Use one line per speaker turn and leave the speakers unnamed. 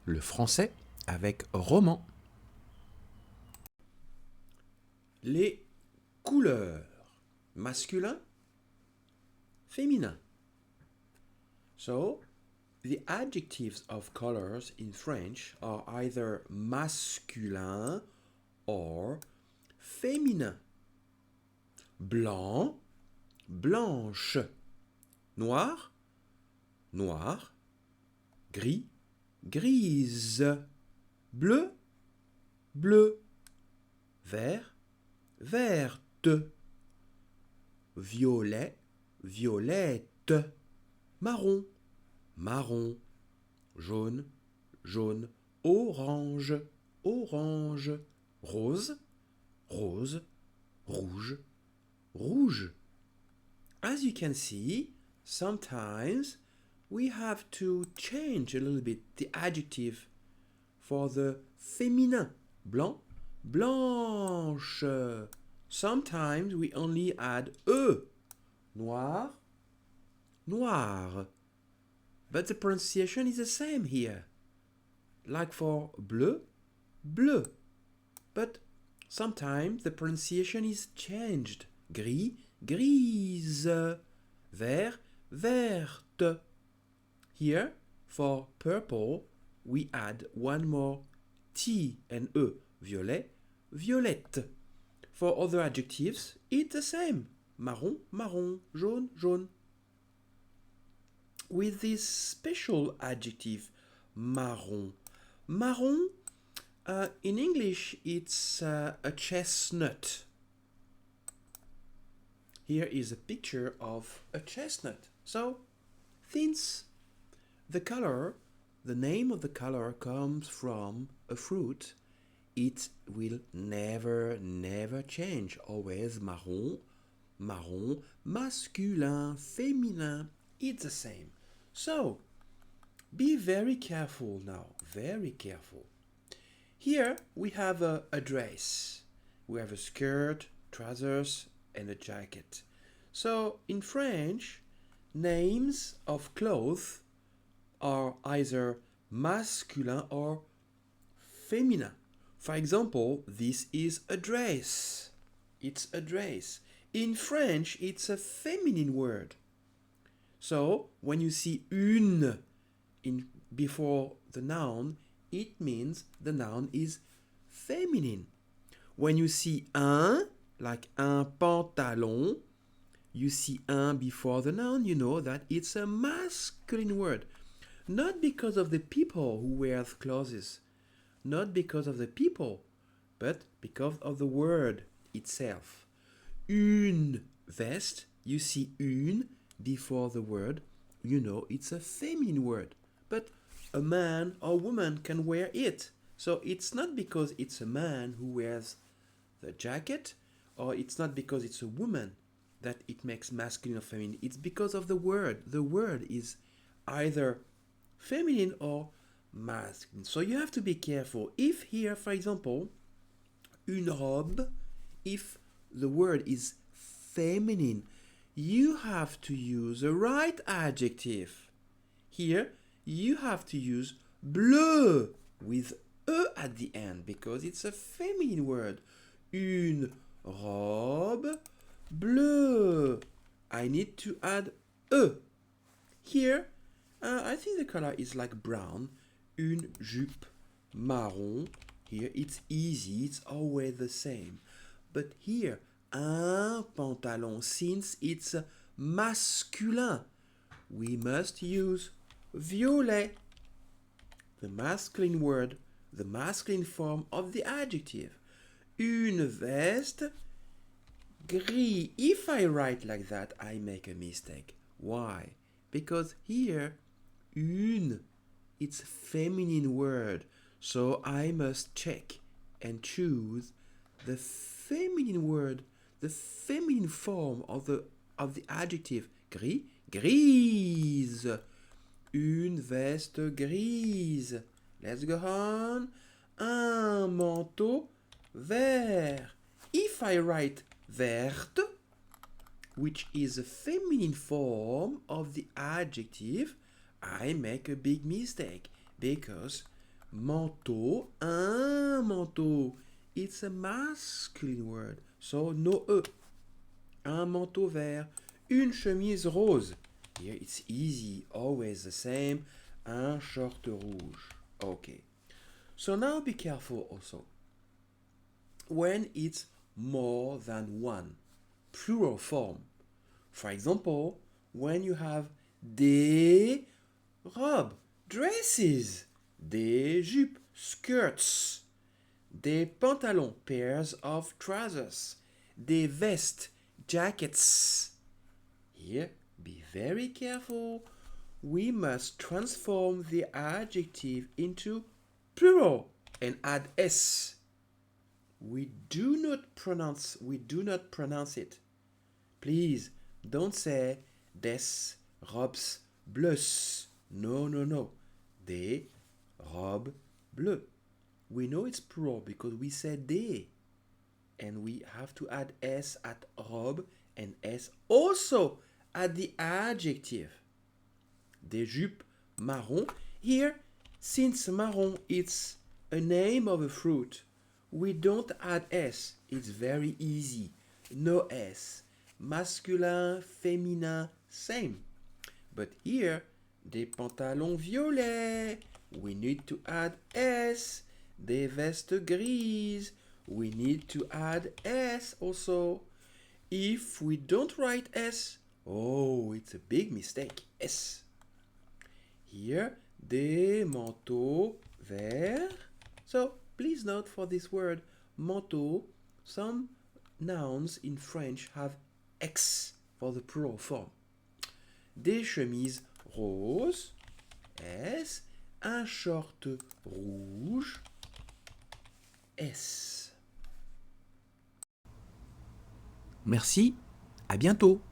le français avec roman. Les couleurs, masculin, féminin. So, the adjectives of colors in French are either masculin or féminin. Blanc, blanche. Noir, noir. Gris, grise. Bleu, bleu. Vert, verte. Violet, violette. Marron, marron. Jaune, jaune. Orange, orange. Rose, rose. Rouge, rouge. As you can see, sometimes we have to change a little bit the adjective for the féminin. Blanc, blanche. Sometimes we only add e. Noir, noir. But the pronunciation is the same here. Like for bleu, bleu. But sometimes the pronunciation is changed. Gris, grise. Vert, verte. Here, for purple, we add one more T and E. Violet, violette. For other adjectives, it's the same. Marron, marron. Jaune, jaune. With this special adjective, marron. Marron, in English, it's a chestnut. Here is a picture of a chestnut. So, since the color, the name of the color comes from a fruit, it will never change. Always marron, marron, masculin, féminin, it's the same. So, be very careful now, very careful. Here we have a dress. We have a skirt, trousers, and a jacket. So, in French, names of clothes are either masculine or féminin. For example, this is a dress. It's a dress. In French, it's a feminine word. So, when you see une before the noun, it means the noun is feminine. When you see un, like un pantalon, you see un before the noun, you know that it's a masculine word. Not because of the people who wear clothes, not because of the people, but because of the word itself. Une veste, you see une before the word, you know it's a feminine word. But a man or woman can wear it. So it's not because it's a man who wears the jacket, or it's not because it's a woman that it makes masculine or feminine. It's because of the word. The word is either feminine or masculine. So you have to be careful. If here, for example, une robe, if the word is feminine, you have to use the right adjective. Here, you have to use bleu with e at the end because it's a feminine word. Une robe bleue. I need to add e. Here, I think the color is like brown. Une jupe marron. Here, it's easy. It's always the same. But here, un pantalon, since it's masculin, we must use violet, the masculine word, the masculine form of the adjective. Une veste gris. If I write like that, I make a mistake. Why? Because here, une, it's a feminine word. So I must check and choose the feminine word, the feminine form of the adjective. Gris, grise. Une veste grise. Let's go on. Un manteau vert. If I write verte, which is a feminine form of the adjective, I make a big mistake because Manteau, un manteau. It's a masculine word, so no E. Un manteau vert, une chemise rose. Here it's easy, always the same. Un short rouge. Okay. So now be careful also. When it's more than one, plural form. For example, when you have des robes, dresses, des jupes, skirts, des pantalons, pairs of trousers, des vestes, jackets. Here, be very careful. We must transform the adjective into plural and add s. We do not pronounce it. Please don't say des robes bleues. No, no, no. Des robes bleues. We know it's plural because we said des. And we have to add s at robe and s also at the adjective. Des jupes marron. Here, since marron is a name of a fruit, we don't add s. It's very easy. No s. Masculin, féminin, same. But here, des pantalons violets. We need to add s. Des vestes grises. We need to add s also. If we don't write s, oh, it's a big mistake. S. Here, des manteaux verts. So, please note for this word, manteau, some nouns in French have X for the plural form. Des chemises roses, S. Un short rouge, S. Merci, à bientôt.